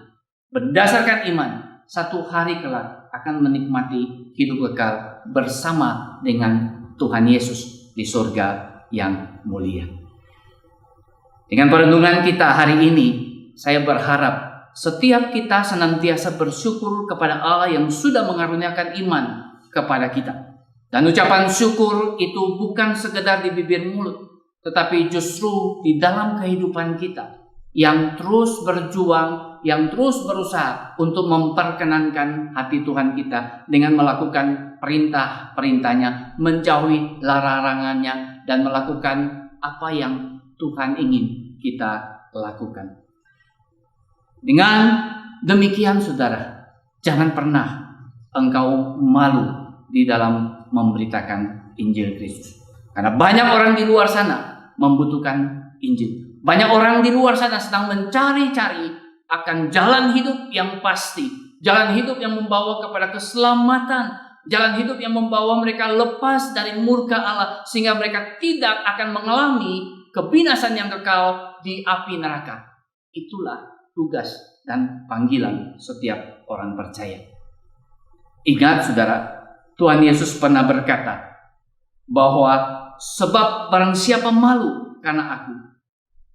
berdasarkan iman, satu hari kelak akan menikmati hidup kekal bersama dengan Tuhan Yesus di surga yang mulia. Dengan perenungan kita hari ini, saya berharap setiap kita senantiasa bersyukur kepada Allah yang sudah mengaruniakan iman kepada kita. Dan ucapan syukur itu bukan sekedar di bibir mulut, tetapi justru di dalam kehidupan kita yang terus berjuang, yang terus berusaha untuk memperkenankan hati Tuhan kita dengan melakukan perintah-perintahnya, menjauhi larangannya, dan melakukan apa yang Tuhan ingin kita lakukan. Dengan demikian saudara, jangan pernah engkau malu di dalam memberitakan Injil Kristus. Karena banyak orang di luar sana membutuhkan Injil. Banyak orang di luar sana sedang mencari-cari akan jalan hidup yang pasti. Jalan hidup yang membawa kepada keselamatan. Jalan hidup yang membawa mereka lepas dari murka Allah. Sehingga mereka tidak akan mengalami kebinasan yang kekal di api neraka. Itulah tugas dan panggilan setiap orang percaya. Ingat saudara, Tuhan Yesus pernah berkata bahwa sebab barang siapa malu karena aku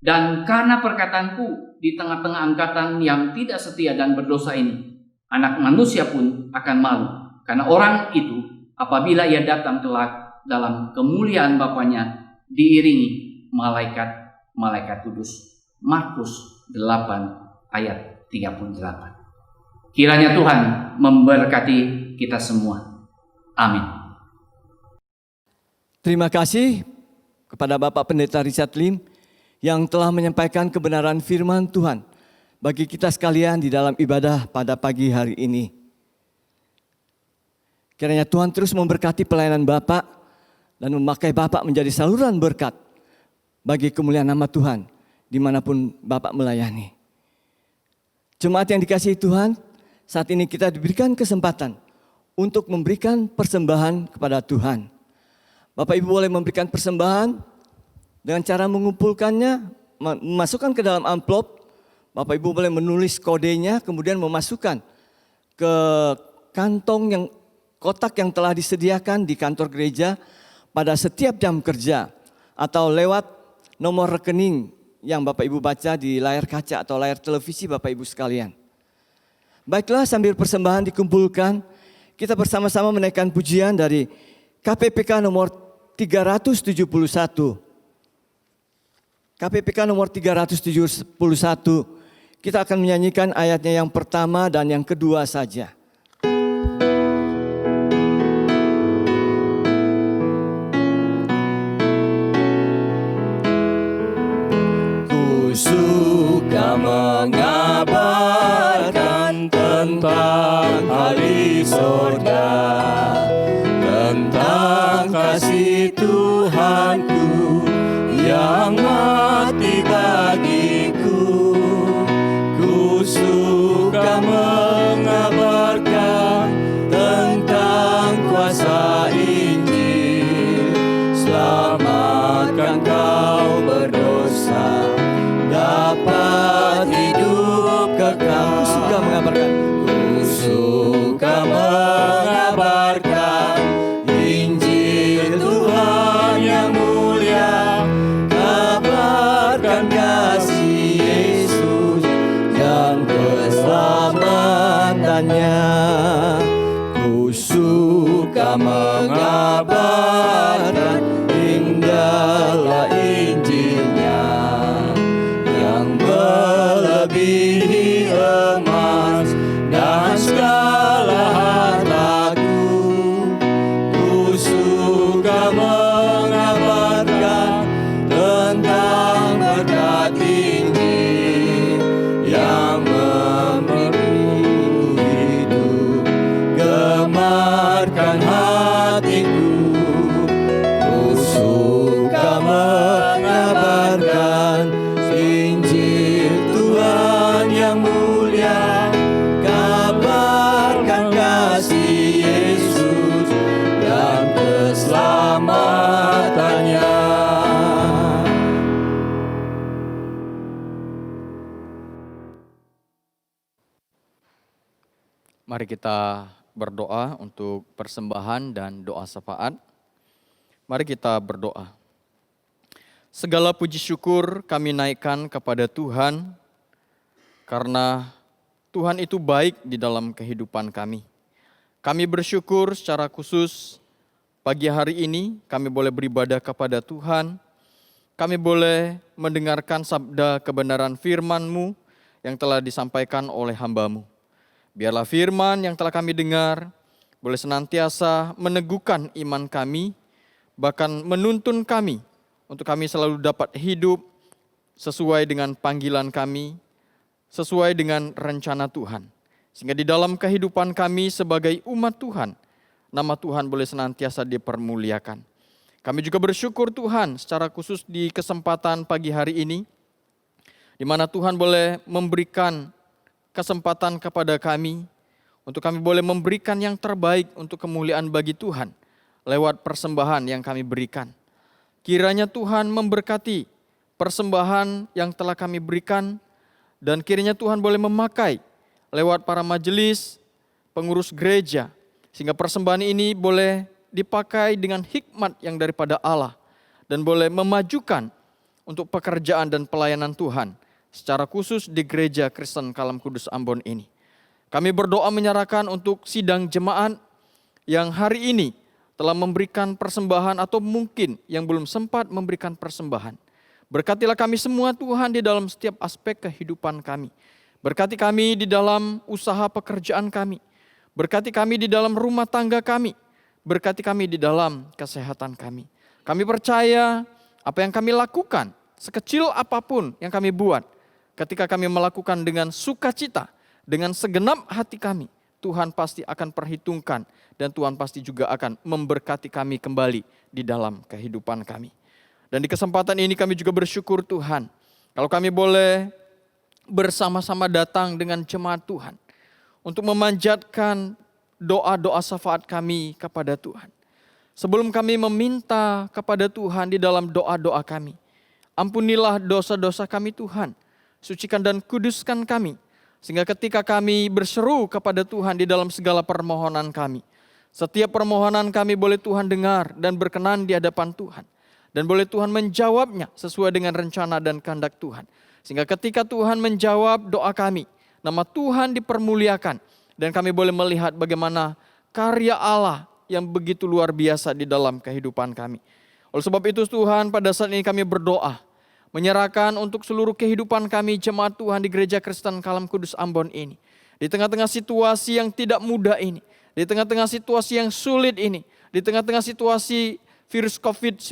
dan karena perkataanku di tengah-tengah angkatan yang tidak setia dan berdosa ini, anak manusia pun akan malu. Karena orang itu apabila ia datang kelak dalam kemuliaan Bapanya diiringi malaikat kudus. Markus 8 ayat 38. Kiranya Tuhan memberkati kita semua. Amin. Terima kasih kepada Bapak Pendeta Richard Lim yang telah menyampaikan kebenaran firman Tuhan bagi kita sekalian di dalam ibadah pada pagi hari ini. Kiranya Tuhan terus memberkati pelayanan Bapak dan memakai Bapak menjadi saluran berkat bagi kemuliaan nama Tuhan dimanapun Bapak melayani. Jemaat yang dikasihi Tuhan, saat ini kita diberikan kesempatan untuk memberikan persembahan kepada Tuhan. Bapak Ibu boleh memberikan persembahan dengan cara mengumpulkannya, memasukkan ke dalam amplop. Bapak Ibu boleh menulis kodenya, kemudian memasukkan ke kantong kotak yang telah disediakan di kantor gereja pada setiap jam kerja, atau lewat nomor rekening yang Bapak Ibu baca di layar kaca atau layar televisi Bapak Ibu sekalian. Baiklah, sambil persembahan dikumpulkan, kita bersama-sama menaikkan pujian dari KPPK nomor 371. KPPK nomor 371, kita akan menyanyikan ayatnya yang pertama dan yang kedua saja. Ku suka mengabarkan tentang hari sorga, tentang kasih Tuhanku yang mati bagiku. Ku suka mengabarkan tentang kuasa Injil, selamatkan kau berdosa, dapat hidup kekal. Ku suka mengabarkan, Ku suka mengabarkan Injil Tuhan yang mulia, kabarkan kasih Yesus dan keselamatannya. Ku suka mengabarkan indahlah Injilnya yang melebihi emas dan segala hartaku. Ku suka mengabarkan tentang berkat Injil yang memberi hidup, gemarkan hatiku. Ku suka mengabarkan Injil Tuhan yang mulia, kabarkan kasih Yesus dan keselamatannya. Mari kita berdoa untuk persembahan dan doa syafaat. Mari kita berdoa. Segala puji syukur kami naikkan kepada Tuhan, karena Tuhan itu baik di dalam kehidupan kami. Kami bersyukur secara khusus pagi hari ini kami boleh beribadah kepada Tuhan. Kami boleh mendengarkan sabda kebenaran firman-Mu yang telah disampaikan oleh hamba-Mu. Biarlah firman yang telah kami dengar boleh senantiasa meneguhkan iman kami, bahkan menuntun kami untuk kami selalu dapat hidup sesuai dengan panggilan kami, sesuai dengan rencana Tuhan. Sehingga di dalam kehidupan kami sebagai umat Tuhan, nama Tuhan boleh senantiasa dipermuliakan. Kami juga bersyukur Tuhan secara khusus di kesempatan pagi hari ini, di mana Tuhan boleh memberikan kesempatan kepada kami, untuk kami boleh memberikan yang terbaik untuk kemuliaan bagi Tuhan, lewat persembahan yang kami berikan. Kiranya Tuhan memberkati persembahan yang telah kami berikan, dan kiranya Tuhan boleh memakai lewat para majelis, pengurus gereja, sehingga persembahan ini boleh dipakai dengan hikmat yang daripada Allah, dan boleh memajukan untuk pekerjaan dan pelayanan Tuhan, secara khusus di Gereja Kristen Kalam Kudus Ambon ini. Kami berdoa menyerahkan untuk sidang jemaat yang hari ini telah memberikan persembahan atau mungkin yang belum sempat memberikan persembahan. Berkatilah kami semua Tuhan di dalam setiap aspek kehidupan kami. Berkati kami di dalam usaha pekerjaan kami. Berkati kami di dalam rumah tangga kami. Berkati kami di dalam kesehatan kami. Kami percaya apa yang kami lakukan, sekecil apapun yang kami buat, ketika kami melakukan dengan sukacita, dengan segenap hati kami, Tuhan pasti akan perhitungkan dan Tuhan pasti juga akan memberkati kami kembali di dalam kehidupan kami. Dan di kesempatan ini kami juga bersyukur Tuhan, kalau kami boleh bersama-sama datang dengan jemaat Tuhan untuk memanjatkan doa-doa syafaat kami kepada Tuhan. Sebelum kami meminta kepada Tuhan di dalam doa-doa kami, ampunilah dosa-dosa kami Tuhan, sucikan dan kuduskan kami, sehingga ketika kami berseru kepada Tuhan di dalam segala permohonan kami, setiap permohonan kami boleh Tuhan dengar dan berkenan di hadapan Tuhan. Dan boleh Tuhan menjawabnya sesuai dengan rencana dan kehendak Tuhan. Sehingga ketika Tuhan menjawab doa kami, nama Tuhan dipermuliakan. Dan kami boleh melihat bagaimana karya Allah yang begitu luar biasa di dalam kehidupan kami. Oleh sebab itu Tuhan, pada saat ini kami berdoa, menyerahkan untuk seluruh kehidupan kami jemaat Tuhan di Gereja Kristen Kalam Kudus Ambon ini. Di tengah-tengah situasi yang tidak mudah ini, di tengah-tengah situasi yang sulit ini, di tengah-tengah situasi virus COVID-19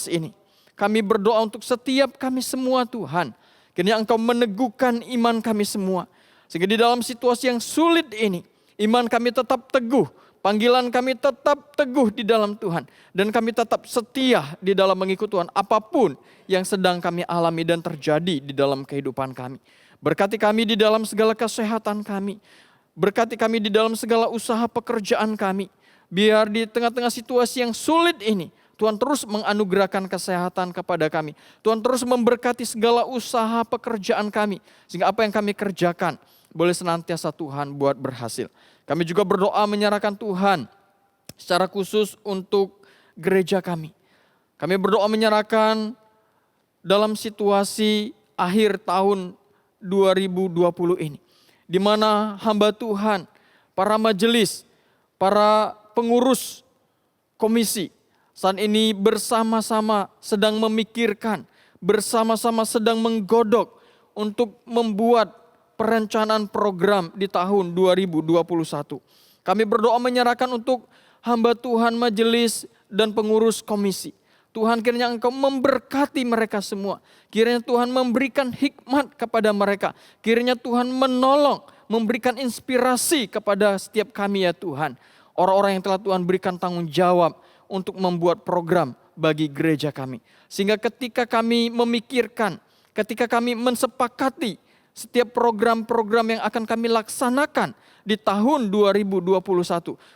ini, kami berdoa untuk setiap kami semua Tuhan. Kiranya Engkau meneguhkan iman kami semua. Sehingga di dalam situasi yang sulit ini, iman kami tetap teguh. Panggilan kami tetap teguh di dalam Tuhan. Dan kami tetap setia di dalam mengikut Tuhan. Apapun yang sedang kami alami dan terjadi di dalam kehidupan kami. Berkati kami di dalam segala kesehatan kami. Berkati kami di dalam segala usaha pekerjaan kami. Biar di tengah-tengah situasi yang sulit ini, Tuhan terus menganugerahkan kesehatan kepada kami. Tuhan terus memberkati segala usaha pekerjaan kami. Sehingga apa yang kami kerjakan boleh senantiasa Tuhan buat berhasil. Kami juga berdoa menyerahkan Tuhan secara khusus untuk gereja kami. Kami berdoa menyerahkan dalam situasi akhir tahun 2020 ini. Di mana hamba Tuhan, para majelis, para pengurus komisi saat ini bersama-sama sedang memikirkan, bersama-sama sedang menggodok untuk membuat perencanaan program di tahun 2021. Kami berdoa menyerahkan untuk hamba Tuhan majelis dan pengurus komisi. Tuhan kiranya Engkau memberkati mereka semua. Kiranya Tuhan memberikan hikmat kepada mereka. Kiranya Tuhan menolong, memberikan inspirasi kepada setiap kami ya Tuhan. Orang-orang yang telah Tuhan berikan tanggung jawab untuk membuat program bagi gereja kami. Sehingga ketika kami memikirkan, ketika kami mensepakati setiap program-program yang akan kami laksanakan di tahun 2021.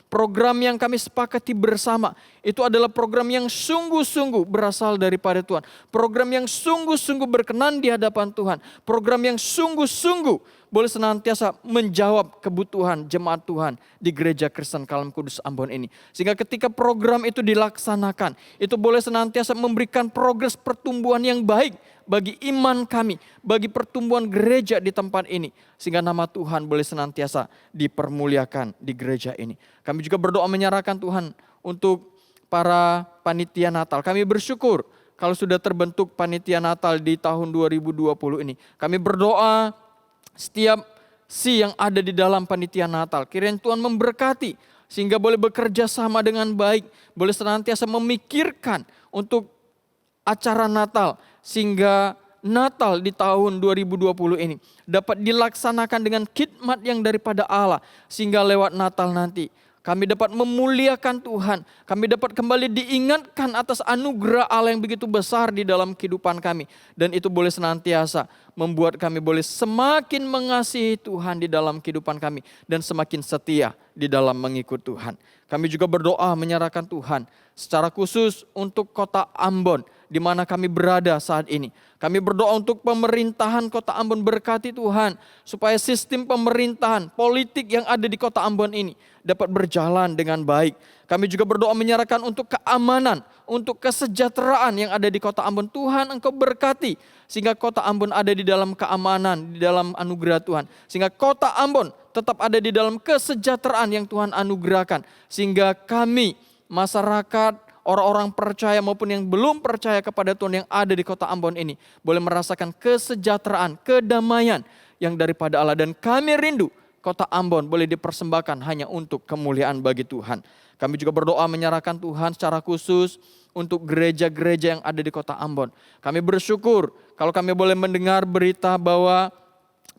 Program yang kami sepakati bersama itu adalah program yang sungguh-sungguh berasal daripada Tuhan. Program yang sungguh-sungguh berkenan di hadapan Tuhan. Program yang sungguh-sungguh boleh senantiasa menjawab kebutuhan jemaat Tuhan di Gereja Kristen Kalam Kudus Ambon ini. Sehingga ketika program itu dilaksanakan, itu boleh senantiasa memberikan progres pertumbuhan yang baik bagi iman kami, bagi pertumbuhan gereja di tempat ini. Sehingga nama Tuhan boleh senantiasa dipermuliakan di gereja ini. Kami juga berdoa menyerahkan Tuhan untuk para panitia Natal. Kami bersyukur kalau sudah terbentuk panitia Natal di tahun 2020 ini. Kami berdoa setiap si yang ada di dalam panitia Natal, kiranya Tuhan memberkati sehingga boleh bekerja sama dengan baik, boleh senantiasa memikirkan untuk acara Natal sehingga Natal di tahun 2020 ini dapat dilaksanakan dengan khidmat yang daripada Allah sehingga lewat Natal nanti kami dapat memuliakan Tuhan. Kami dapat kembali diingatkan atas anugerah Allah yang begitu besar di dalam kehidupan kami. Dan itu boleh senantiasa membuat kami boleh semakin mengasihi Tuhan di dalam kehidupan kami. Dan semakin setia di dalam mengikut Tuhan. Kami juga berdoa menyerahkan Tuhan secara khusus untuk kota Ambon di mana kami berada saat ini. Kami berdoa untuk pemerintahan kota Ambon, berkati Tuhan supaya sistem pemerintahan politik yang ada di kota Ambon ini dapat berjalan dengan baik. Kami juga berdoa menyerahkan untuk keamanan, untuk kesejahteraan yang ada di kota Ambon. Tuhan Engkau berkati sehingga kota Ambon ada di dalam keamanan, di dalam anugerah Tuhan. Sehingga kota Ambon tetap ada di dalam kesejahteraan yang Tuhan anugerahkan. Sehingga kami, masyarakat, orang-orang percaya maupun yang belum percaya kepada Tuhan yang ada di kota Ambon ini boleh merasakan kesejahteraan, kedamaian yang daripada Allah. Dan kami rindu kota Ambon boleh dipersembahkan hanya untuk kemuliaan bagi Tuhan. Kami juga berdoa menyerahkan Tuhan secara khusus untuk gereja-gereja yang ada di kota Ambon. Kami bersyukur kalau kami boleh mendengar berita bahwa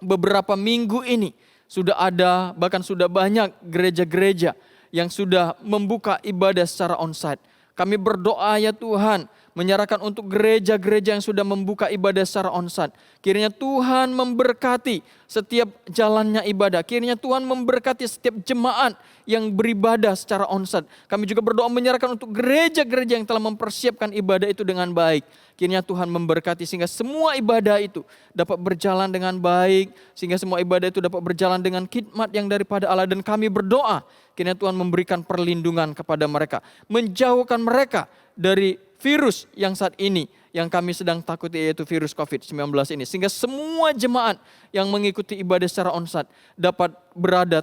beberapa minggu ini sudah ada, bahkan sudah banyak gereja-gereja yang sudah membuka ibadah secara onsite. Kami berdoa ya Tuhan, menyerahkan untuk gereja-gereja yang sudah membuka ibadah secara onsite. Kiranya Tuhan memberkati setiap jalannya ibadah. Kiranya Tuhan memberkati setiap jemaat yang beribadah secara onsite. Kami juga berdoa menyerahkan untuk gereja-gereja yang telah mempersiapkan ibadah itu dengan baik. Kiranya Tuhan memberkati sehingga semua ibadah itu dapat berjalan dengan baik. Sehingga semua ibadah itu dapat berjalan dengan khidmat yang daripada Allah. Dan kami berdoa kiranya Tuhan memberikan perlindungan kepada mereka. Menjauhkan mereka dari virus yang saat ini yang kami sedang takuti, yaitu virus COVID-19 ini. Sehingga semua jemaat yang mengikuti ibadah secara onsite dapat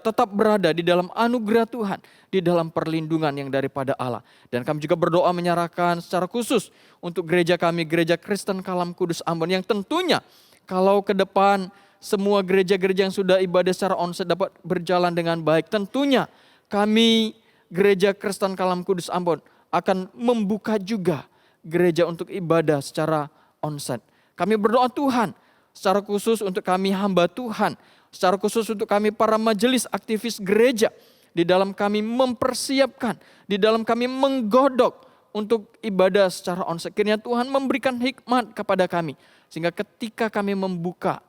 tetap berada di dalam anugerah Tuhan, di dalam perlindungan yang daripada Allah. Dan kami juga berdoa menyerahkan secara khusus untuk gereja kami, Gereja Kristen Kalam Kudus Ambon, yang tentunya kalau ke depan semua gereja-gereja yang sudah ibadah secara onsite dapat berjalan dengan baik, tentunya kami Gereja Kristen Kalam Kudus Ambon akan membuka juga gereja untuk ibadah secara onsite. Kami berdoa Tuhan, secara khusus untuk kami hamba Tuhan, secara khusus untuk kami para majelis aktivis gereja, di dalam kami mempersiapkan, di dalam kami menggodok untuk ibadah secara onsite. Kiranya Tuhan memberikan hikmat kepada kami, sehingga ketika kami membuka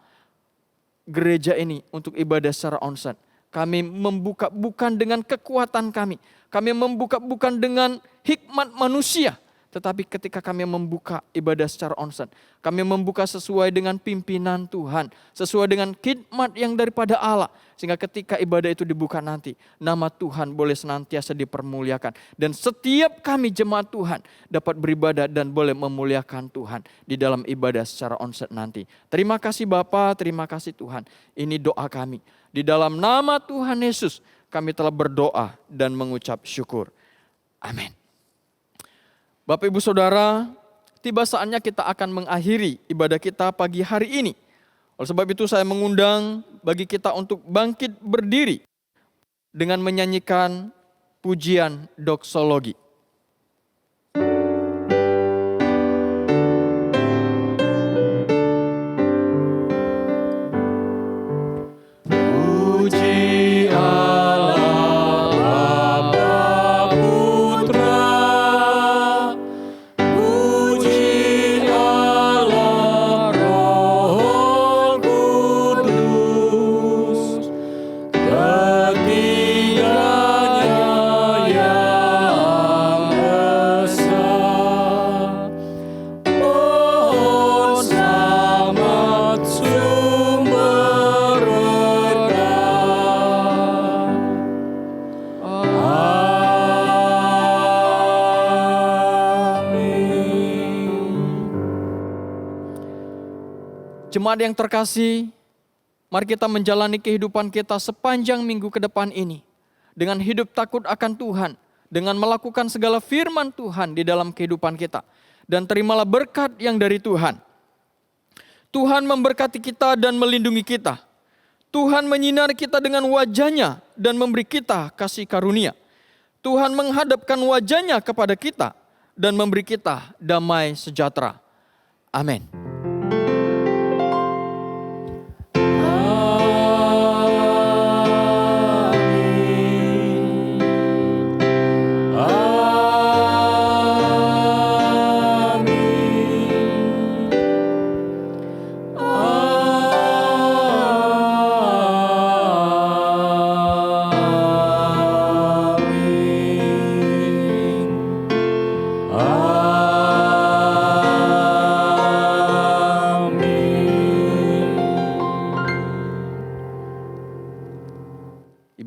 gereja ini untuk ibadah secara onsite, kami membuka bukan dengan kekuatan kami membuka bukan dengan hikmat manusia, tetapi ketika kami membuka ibadah secara onsite, kami membuka sesuai dengan pimpinan Tuhan, sesuai dengan khidmat yang daripada Allah, sehingga ketika ibadah itu dibuka nanti, nama Tuhan boleh senantiasa dipermuliakan, dan setiap kami jemaat Tuhan dapat beribadah dan boleh memuliakan Tuhan di dalam ibadah secara onsite nanti. Terima kasih Bapa, terima kasih Tuhan. Ini doa kami. Di dalam nama Tuhan Yesus kami telah berdoa dan mengucap syukur. Amin. Bapak Ibu Saudara, tiba saatnya kita akan mengakhiri ibadah kita pagi hari ini. Oleh sebab itu saya mengundang bagi kita untuk bangkit berdiri dengan menyanyikan pujian doksologi. Jemaat yang terkasih, mari kita menjalani kehidupan kita sepanjang minggu ke depan ini dengan hidup takut akan Tuhan, dengan melakukan segala firman Tuhan di dalam kehidupan kita, dan terimalah berkat yang dari Tuhan. Tuhan memberkati kita dan melindungi kita. Tuhan menyinari kita dengan wajah-Nya dan memberi kita kasih karunia. Tuhan menghadapkan wajah-Nya kepada kita dan memberi kita damai sejahtera. Amin.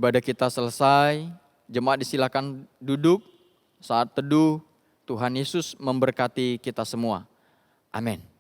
Ibadah kita selesai, jemaat disilakan duduk saat teduh. Tuhan Yesus memberkati kita semua. Amin.